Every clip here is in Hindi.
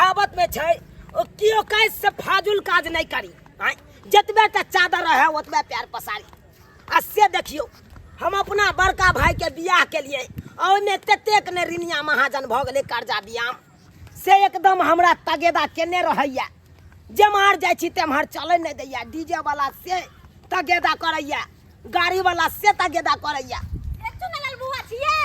कहावत में छे कियो कैसे फाजुल काज नहीं करी जतबे तक चादर है ओतबे प्यार पसारी। आ से देखियो हम अपना बड़का भाई के बियाह के लिए और में ततेक ने ऋणिया महाजन भ गेले कर्जा बियाम से एकदम हमरा तगेदा केने रहैया। जमार जाय छी तेमहर चले नहीं दैया। डीजे वाला से तगेदा करैया, गाड़ी वाला से तगेदा करैया। चुनलाल बुआ छिए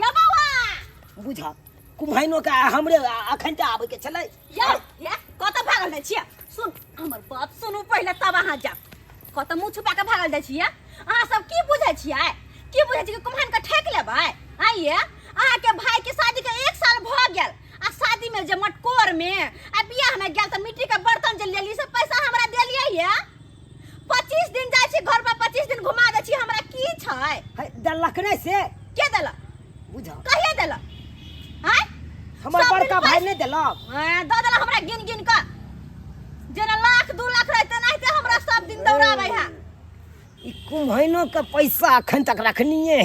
या बुआ बुझा कुम्हाइनो का हमरे अखन त आबे के चले या कत भागल दै छिए। सुन हमर बात सुनू पहिले तब अहाँ जा कत मुंह छुपा के भागल दै छिए। अहाँ सब की बुझै छिए की बुझै छिए कुम्हाइन के ठेक लेबै। आइए अहाँ के भाई के शादी के 1 साल भ गेल आ शादी में जे मटकोर में आ बियाह में गेल त मिट्टी के बर्तन जे लेली से पैसा हमरा देलियै ये। 25 दिन जाय छी घर में 25 दिन घुमा दै छी हमरा की छै दलक नै से के देला बुझा कहिए देला। हां हमर बड़का भाई नै देलक द देला हमरा गिन गिन के जेना लाख 2 लाख रहते नहीं हमरा सब दिन दौड़ाबै है। ई कुम्हाइनो के पैसा अखन तक रखनिए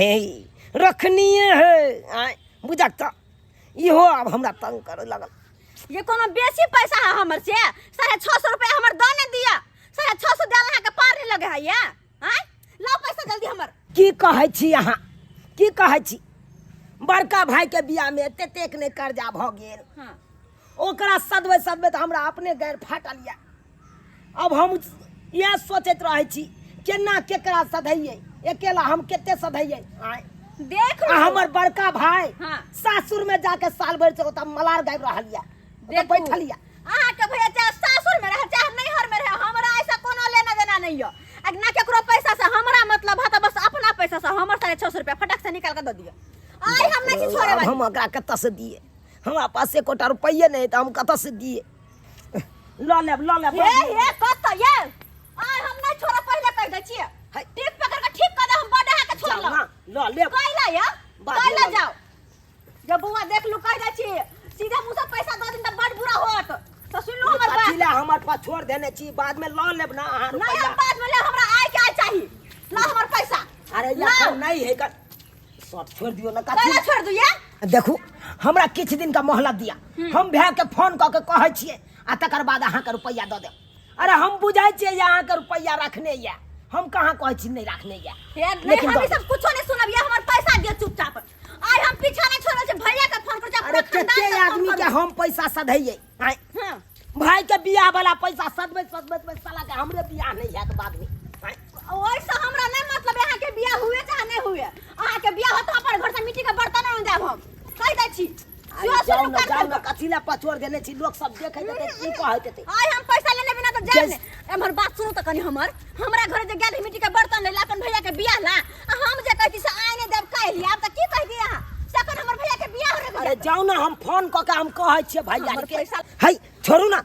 है बुझक त इहो अब हमरा तंग करे लगल। ये कोनो बेसी पैसा है हमर से 650 रुपया हमर द ने दिया 650 देला है के पार नहीं लगे है ये। हैं ला पैसा जल्दी हमर। की कहै छी अहाँ की कहै छी बड़का भाई के बियाह में ततेक ने कर्जा भ गेल। हां ओकरा सदबे त हमरा अपने गैर फाटल या। अब हम यह सोचैत रहे छी केना केकरा सधैये अकेला हम केते सधैये। देख हमर बड़का भाई हां सासुर में जाके साल भर से ओता मलार गायब रहल या बैठल या। अहाँ के भैया चाहे सासुर में रहे चाहे नैहर में रहे हमरा ऐसा कोनो लेना देना नहीं हो। ना केकरो पैसा से हमरा मतलब है त बस अपना पैसा से हमर 650 रुपया फटक से निकाल के द दियो। आई हम नहीं छोड़े भाई हम ओकरा कत से दिए हमरा पास 1 कोटा रुपये नहीं त हम कत से दिए। ल ले हे कत ये आई हम नहीं छोड़े पहले कह दै छिए। टिप पकड़ के ठीक कर दे हम बड़ा के छोड़ लो ल ले कहला या कहला जाओ जब बुआ देख लू कह दै छिए सीधा मुंह से पैसा द दिन त बड़ बुरा होत तो सुन लो हमर बात। पछिला हमर पास छोड़ देने छी बाद में ल लेब ना अहाँ नहीं रुपया हम बाद में ले हमरा आय के आय चाहिए ला हमर पैसा। अरे या नहीं है कर सब छोड़ दियो ना कहला छोड़ दू ये। देखू हमरा किछ दिन का मोहलत दिया हम भै के फोन क के कहै छिए आ तकर बाद अहाँ के रुपया द दे। अरे हम बुझाई छिए अहाँ के रुपया रखने या हम कहां कहै छी नहीं रखने या। लेकिन हम सब कुछो नहीं सुनब ये हमर पैसा दियो चुपचाप। आई हम पीछा नहीं छोड़े छे भैया के फोन कर जा। अरे केते आदमी के हम पैसा सधैये भाई के बियाह वाला पैसा सदबे साला के हमरे बियाह नहीं है तो बाद में ओइसे हमरा नहीं मतलब यहाँ के बियाह हुए चाहे नहीं हुए अहाँ के बियाह होता अपन घर से मिट्टी के बर्तन न जाब हम कह दै छी। जाओ ना कथिला पछोड़ देने छी लोग सब देखे देते की कहै देते। आई हम पैसा लेने बिना तो जाने हमर बात सुनो त कनी हमरा घर जे गेल मिट्टी के बर्तन ले अपन भैया के बियाह ला हम जे कहती से आइ ने देब कह लिया अब त की कह दिया सकन हमर भैया के बियाह रे। अरे जाओ ना हम फोन क के हम कहै छिए भैया के पैसा है छोड़ू ना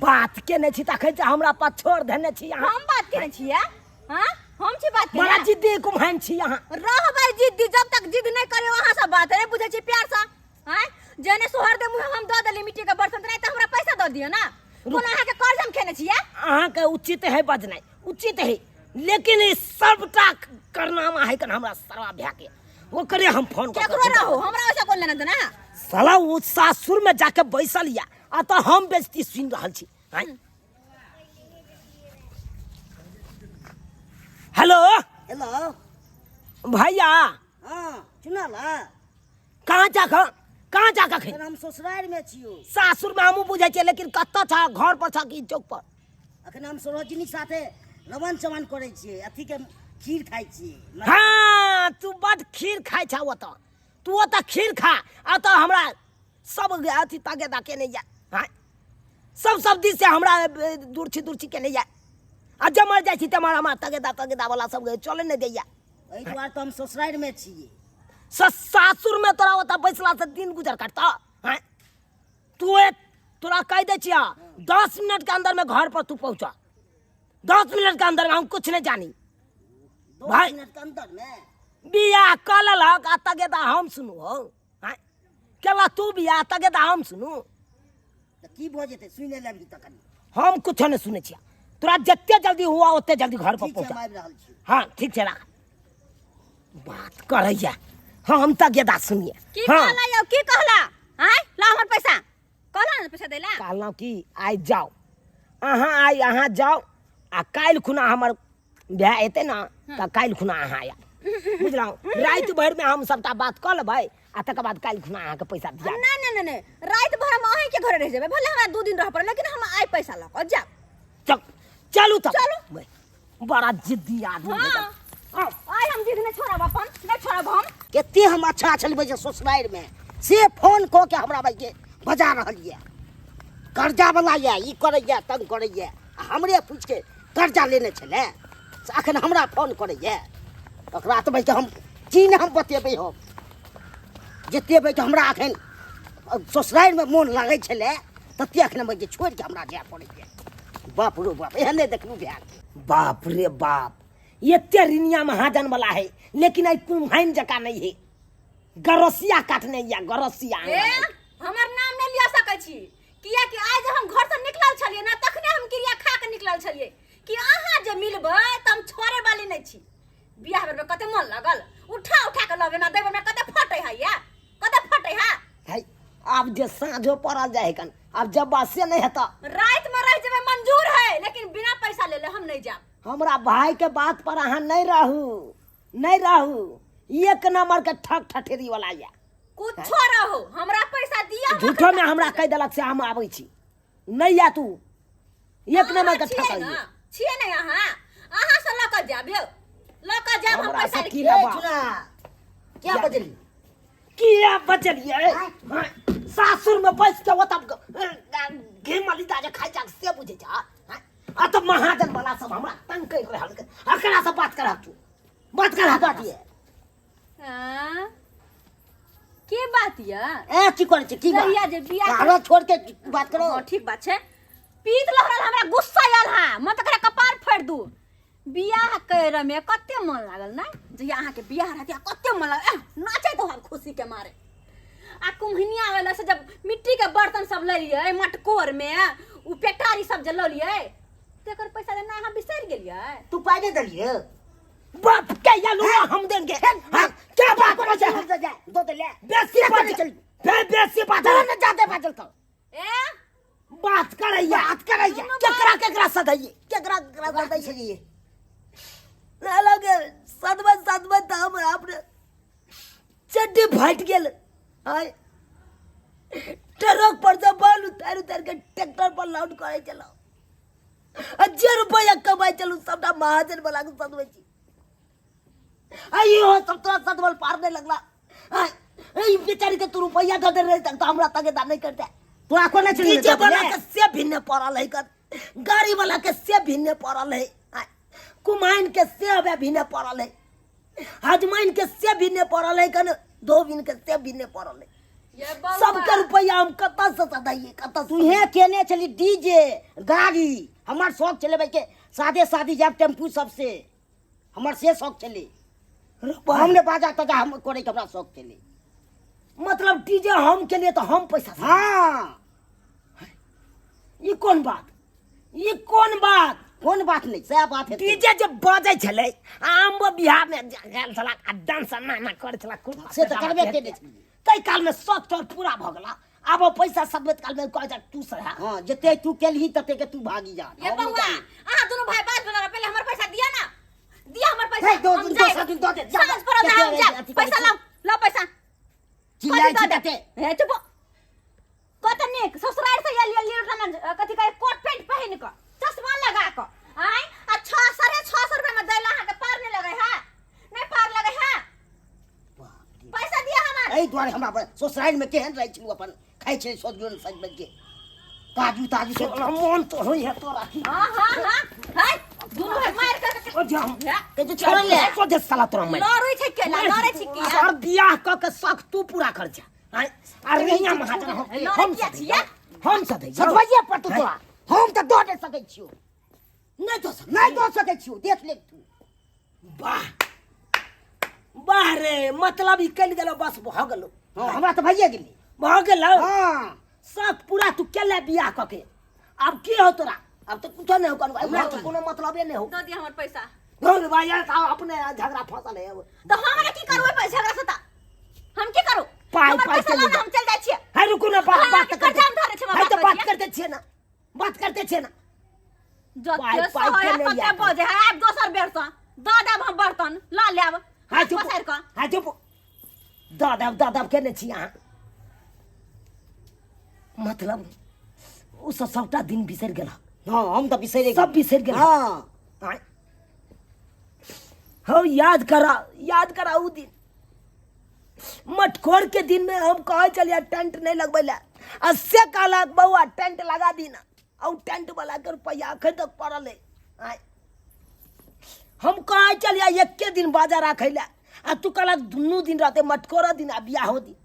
बात केने छी तखै जे हमरा पास छोड़ देने छी अहाँ। हम बात करे छिए हां हम छी बात करे बड़ा जिद्दी कुम्हाइन छी अहाँ। रहबै जिद्दी जब तक जिद नहीं करे वहां से बात रे बुझे छी प्यार से। हैं जेने सोहर दे मुंह हम द देली मिट्टी के बर्तन नहीं त हमरा पैसा द दियो ना कोन अहाँ के कर्ज हम खेने छिए। अहाँ के उचित है बजनाई उचित है लेकिन ई सबटा करनामा है कन हमरा सरवा भै के वो करे हम फोन कर केकरो ना हो हमरा ऐसा कोन लेना देना साला वो सासुर में जाके बैसल या आ तो हम बेइज्जती सुन रहल छी। हेलो हेलो भैया हाँ सुनला कहाँ जाके खे हम ससुराल में छियो। सासुर में हमू बुझे छिए लेकिन कत्ता था घर पर था कि चौक पर। अखन हम सरोजिनी साथे रवन चमन करे छिए अथी के खीर खाई छिए। हाँ तू बड़ खीर खाई छा ओता तू ओता खीर खा आ तो हमरा सब अथी तागेदा के नहीं जा। हाँ सब दिस से हमरा दूरछी के नहीं जा आ जमर जाय छी तमर हमरा तागेदा वाला सब चले नहीं दैया। एहि द्वार तो हम ससुराल में छिए। सासुर में तोरा ओता बैसला से दिन गुजर करता है। तोरा कह दे छिया 10 मिनट के अंदर में घर पर तू पहुंचा 10 मिनट के अंदर में हम कुछ नहीं जानी 2 भाई। मिनट के अंदर में बियाह कल लग आ तगेदा हम सुनू हो केला तू बियाह तगेदा हम सुनू तो की भ जेते सुने लेबी त कनी हम कुछ नहीं सुने छिया। तोरा जितने जल्दी हुआ उतने जल्दी घर पर ठीक है पहुंचा। हम आबि रहल छी। हाँ ठीक है रख बात करैया हम तगेदा सुनिए। की कहला यो की कहला हैं ला हमर पैसा कहला पैसा देला कहलहुँ कि आइ जाओ अहाँ आइ अहाँ जाओ आ काल्हि खुना हमर भाय एतै ने तऽ काल्हि खुना अहाँ आयब बुझलहुँ राति भरिमे हम सबटा बात कऽ लेबै आ तकर बाद काल्हि खुना अहाँके पैसा दिया देब। नहीं रात भर हम अहीं के घरे रह जेबै भले हमरा 2 दिन रह पड़े लेकिन हम आइ पैसा ल क जा चलू तब चलू। बड़ा जिद्दी आदमी हां आइ हम जिद ने छोड़ब अपन नहीं छोड़ब हम कते हम अच्छा चलबै छै ससुराल में से फोन कऽ के हमरा भाई के बजा रहल ये कर्जा वाला ये ई करैया तंग करैया हमरे पूछ के कर्जा लेने छले अखन हमरा फोन करैया ओकरा तऽ भाई के हम चीन हम बतेबै हम जतेबै कि हमरा अखन ससुराल में मोन लागै छले तते अखन भाई के छोड़ के हमरा जाय पड़ैया बाप रे बाप एहन देखलू भेल बाप रे बाप एते रिनिया महाजन वाला है लेकिन आई कुम्हाइन जका नहीं है गरसिया काटने या गरसिया ए हमर नाम नहीं लिया सकै छी किया कि आज हम घर से निकलल छलिए ना तखने हम क्रिया खा के निकलल छलिए कि अहाँ जे मिलबै त हम छोड़े वाली नहीं छी बियाह में कते मन लागल उठा के लबे ना देबे में कते फटै है या कते फटै है है अब जे साँझो पड़ल जाए कन अब जब बासे नहीं हेता रात में रह जेबे मंजूर है लेकिन बिना पैसा ले हम नहीं जाब हमरा भाई के बात पर अहाँ नहीं रहू एक नंबर के ठक ठठेरी वाला या कुछो रहो हमरा पैसा दिया झूठो में हमरा कह देलक से हम आबै छी नहीं या तू एक नंबर के ठक छिए नहीं अहाँ से ल क जाब हम हमरा पैसा से की लेके लबा क्या बजली किया बचलिए सासुर में बैस के ओतब घी मलिदा जे खाइ जा से बुझे जा आ तो महाजन वाला सब हमरा तंग कर रहल अकरा से बात करा तू बात ये हां के बात या ए की करे छै की बात रहिया जे बियाह हमरा छोड़ के बात करो हां ठीक बात छै पीत लहरल हमरा गुस्सा आयल हा मन त करे कपार फाड़ दू बियाह करे में कते मन लागल ना जहिया अहाँ के बियाह रहतिया कते मन लागल नाचे तो हम खुशी के मारे आ कुम्हनिया वाला से जब मिट्टी के बर्तन सब ले लिए मटकोर में उ पेटारी सब जे ल लिए तेकर पैसा देना अहाँ बिसर गेलिए तू पाई दे दलिए बाप के या लो हम देंगे हां क्या बात कर जा दो दे ले बेसी बात चल बेसी बात न जाते बाजल तो ए बात करैया केकरा सदैये सदै छलिए लगे सदबा त हम अपने चड्डी फाट गेल आय ट्रक पर से बाल उतार के ट्रैक्टर पर लोड करे चलो 1000 रुपया कमाई चलू सबटा महाजन वाला के सदबै छी आइयो सबटा सदबल पार नहीं लगला आई बेचारी के तू रुपया दे दे रहे तक हमरा तगेदार नहीं करते तोरा कोने चली डीजे वाला के से भिन्न पड़ल है कर गाड़ी वाला के से भिन्न पड़ल है कुमाइन के से अब भिन्न पड़ल है हजमाइन के से भिन्न पड़ल है कन धोबिन के से भिन्न पड़ल है ये सबके रुपया हम कत से सदाइए कत तू हे केने चली डीजे गाड़ी हमर शौक चले भाई के शादी जाब टेम्पू सबसे हमर से शौक चले हमने बाजा तजा हम करे के हमरा शौक चले मतलब डीजे हम के लिए तो हम पैसा हां ये कौन बात नहीं सही बात है डीजे जब बजे छले आम बिहार में गेल छला आ डांस ना करे छला से तो करबे केने छी कई काल में सब तोर पूरा भ गेला अब पैसा सबत काल में कह जा तू से हां जते तू केलही तते के तू भागी जा ये बउआ अहाँ दोनों भाई बात बोला पहले हमर पैसा दिया हमर पैसा दो दिन दो दे समझ पड़ो ना हम जा पैसा लो पैसा चिल्लाई छी तते हे चुप कतने ससुराल से लिया कथि करे कोट पैंट पहन के चश्मा लगा के आय आ 600 रुपया में दैला अहाँ के पार नहीं लगे है नहीं पार लगे है पैसा दिया हमार एई द्वारे हमरा ससुराल में केहन रहै छी अपन खाइ छै सजन सज बज के काजू से मन तो होई है तोरा हां हाय दोनों भाई मार के ओ जाम के जो छोड़ ले को दे साला तोरा मैं लड़ै छै केला लड़ै छै की और बियाह क के शौक तू पूरा कर जा अरे यहाँ महाजन हम सदै सदवाइए पर तू तोरा हम त दो दे सकै छियो नहीं दो सकै छियो देख ले तू वाह रे मतलब ई कल गेलो बस भ गेलो हमरा त भइए गेली भ गेलो हां सब पूरा तू केले बियाह क के अब की हो तोरा अब तो कुछ नहीं हो हमरा कोनो मतलबे नहीं हो दो दिया हमर पैसा घर भाई यार था अपने झगड़ा फसल है तो हमरा की करबै पैसा झगड़ा से हम की करू पाई हमर पैसा चली हम चल जाय छियै है रुकू ना बात कर जाम धरे छै है तो करते छे ना बात करते छे ना जते सहे तते बजे है आब दोसर बेर से द देब हम बर्तन ला लेब हाँ चुप पसार क हाँ चुप दादा केने छी अहाँ मतलब उ सबटा दिन बिसरि गेला हाँ हम तो बिसरे सब बिसरि गेला हाँ आय हम याद करा उ दिन मटकोर के दिन में हम कहे चलिए टेंट नहीं लगबे ला अस्से कहला बउआ टेंट लगा दी ना और टेंट वाला के रुपया अखन तक पड़ल है आय हम कहे चलिए एक के दिन बाजार रखे ला आ तू कहला दुनू दिन रहते मटकोर दिन आ बियाह हो दिन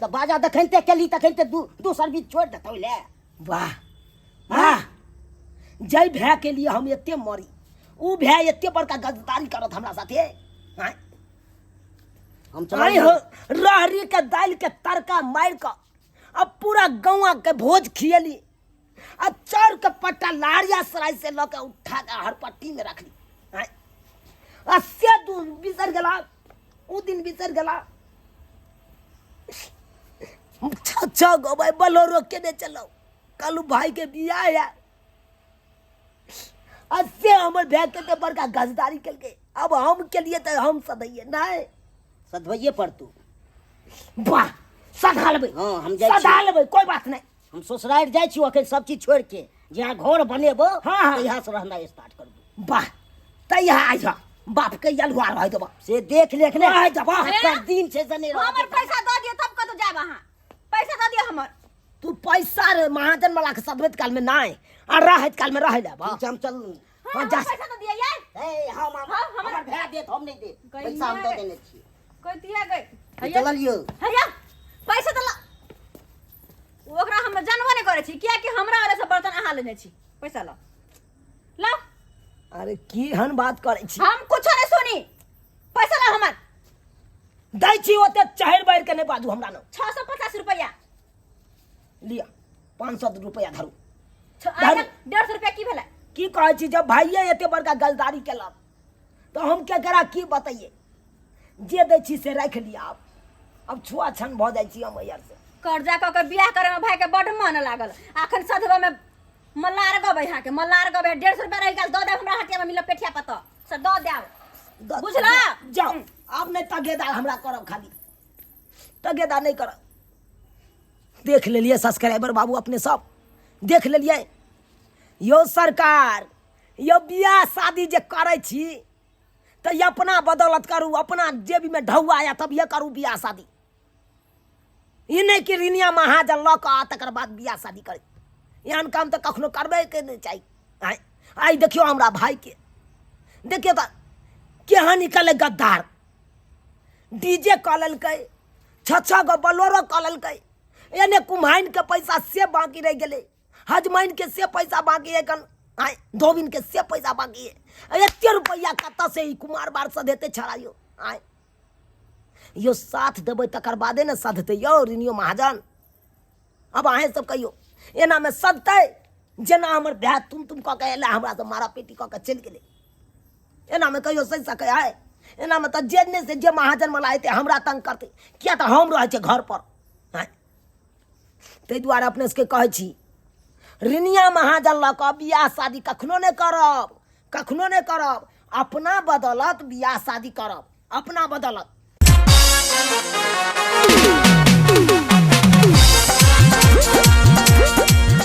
तो बाजा दखनते केली तखनते दू सर्विस छोड़ देतौ ले वाह वाह जय भै के लिए हम एते मरी उ भै एते बड़का गद्दारी करत हमरा साथे आय हम आई हो रहरी के दाल के तड़का मार के अब पूरा गौवा के भोज खियली अब चार के पट्टा लाड़िया सराय से लके उठा के हरपट्टी में रखली आय अस्से दू बिसर गेला उ दिन बिसर गेला अच्छा गो भाई बोलोरो केने चलो कल भाई के बियाह है अस्से हमर भै के बड़का गजदारी केल के अब हम के लिए तो हम सदैये नहीं सधवैये पर तू वाह सधा लेबै हाँ हम जाइ सधा छी लेबै कोई बात नहीं हम ससुराल जाइ छी अखन सब चीज छोड़ के जहाँ घर बनेबो हाँ, हाँ। यहाँ से रहना स्टार्ट करबो वाह तैया आ जा बाप के यलुआ रह देबा से देख लेख ने आ जा वाह कर दिन से जने हमर पैसा द दियो तब कतो जाब अहाँ पैसा द दियो हमर तू पैसा रे महाजन वाला के सदवत काल में नहीं आ रहत काल में रह ले बा हम चल हाँ, जा। पैसा द दियो यार ए हम हाँ, हमर भै देत हम नहीं दे गई पैसा हम है। दे देने छी कोई दिया गई चलियो हैया पैसा त ओकरा हम जानबो नहीं करे छी किया कि हमरा वाला से बर्तन अहाँ लेने छी पैसा ला ला अरे की हन बात करे छी हम कुछ नहीं सुनी पैसा ला हमर दै छी ओते चहर बैर के नहीं बाजू हमरा न 650 रुपया लिया 500 रुपया धरू 150 रुपया की भेलै की कहे छी जब भाइये एते बड़का गलदारी केलक तो हम केकरा की बताइए जे दै छी से राख लिया अब छुआ छन भ जाइ छी हम यार से कर्जा क के बियाह करे में भाई के बड मन लागल अखन सधवा में मल्लार गबे यहाँ के मल्लार गबे 150 रुपया रह गेल द दे हमरा हटिया में मिल पेठिया पत से द देव बुझला जाओ अब नहीं तगेदार हमरा करब खाली तगेदार नहीं करब देख लेलिए सब्सक्राइबर बाबू अपने सब देख लेलिए यो सरकार यो बियाह शादी जे करे छी तो ये अपना बदौलत करू अपना जेबी में ढौआ आया तब ये करू बियाह शादी ये नहीं कि रिनिया महाजन ल के आ तकर बाद बियाह शादी करे एहन काम तो कखनो करबे के नहीं चाहिए आई देखियो हमरा भाई के देखियो तो केहन निकले गद्दार डीजे कऽ लेलकै छः गो बोलेरो कऽ लेलकै एने कुम्हाइन के पैसा से बाकी रह गेलै हजमाइन के से पैसा बाकी है कन आय धोबिन के से पैसा बाकी है एते रुपया कत से कुमार बार से देते छड़ाइयो आय यो साथ देबै तकर बादे ने सधते यो रिनियो महाजन अब अहें सब कहियो एना में सधतै जेना हमर भै तुम कऽ के एला हमरा से मारा पेटी कऽ के चलि गेलै एना में कहियो सही सकै है एना में तो जेने से जे महाजन वाला एते हमरा तंग करते किया तो हम रहे छे घर पर हैं तै दुआरे अपने से कहै छी रिनिया महाजन ल के बियाह शादी कखनो नहीं करब अपना बदौलत बियाह शादी करब अपना बदौलत